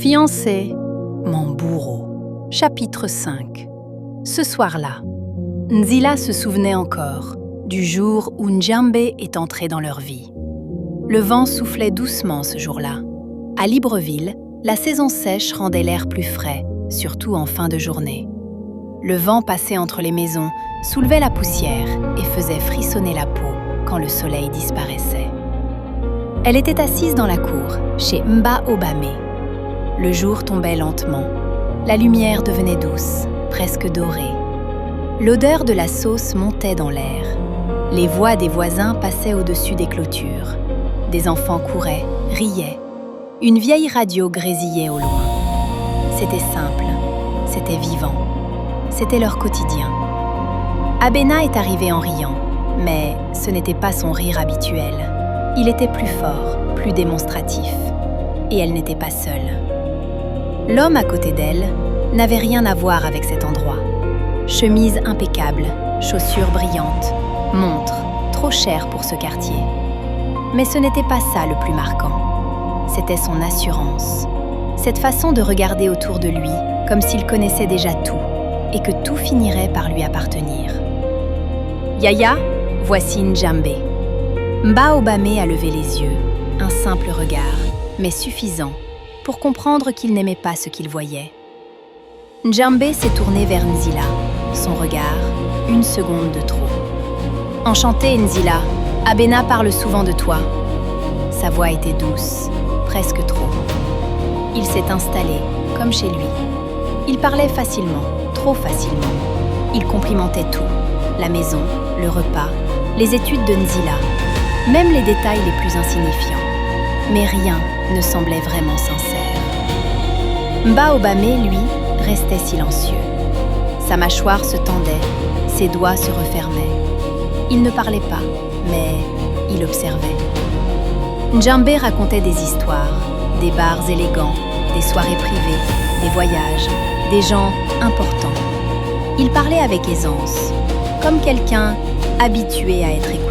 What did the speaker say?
fiancé, mon bourreau. Chapitre 5. Ce soir-là, Nzila se souvenait encore du jour où Ndjambé est entré dans leur vie. Le vent soufflait doucement ce jour-là. À Libreville, la saison sèche rendait l'air plus frais, surtout en fin de journée. Le vent passait entre les maisons, soulevait la poussière et faisait frissonner la peau quand le soleil disparaissait. Elle était assise dans la cour, chez Mba Obamé. Le jour tombait lentement. La lumière devenait douce, presque dorée. L'odeur de la sauce montait dans l'air. Les voix des voisins passaient au-dessus des clôtures. Des enfants couraient, riaient. Une vieille radio grésillait au loin. C'était simple, c'était vivant. C'était leur quotidien. Abena est arrivée en riant, mais ce n'était pas son rire habituel. Il était plus fort, plus démonstratif. Et elle n'était pas seule. L'homme à côté d'elle n'avait rien à voir avec cet endroit. Chemise impeccable, chaussures brillantes, montre, trop chère pour ce quartier. Mais ce n'était pas ça le plus marquant. C'était son assurance. Cette façon de regarder autour de lui comme s'il connaissait déjà tout et que tout finirait par lui appartenir. Yaya, voici Ndjambé. Mba Obamé a levé les yeux, un simple regard, mais suffisant pour comprendre qu'il n'aimait pas ce qu'il voyait. Ndjambé s'est tourné vers Nzila, son regard, une seconde de trop. « Enchantée, Nzila, Abena parle souvent de toi. » Sa voix était douce, presque trop. Il s'est installé, comme chez lui. Il parlait facilement, trop facilement. Il complimentait tout, la maison, le repas, les études de Nzila, même les détails les plus insignifiants. Mais rien ne semblait vraiment sincère. Mba Obamé, lui, restait silencieux. Sa mâchoire se tendait, ses doigts se refermaient. Il ne parlait pas, mais il observait. Ndjambé racontait des histoires, des bars élégants, des soirées privées, des voyages, des gens importants. Il parlait avec aisance, comme quelqu'un habitué à être écouté.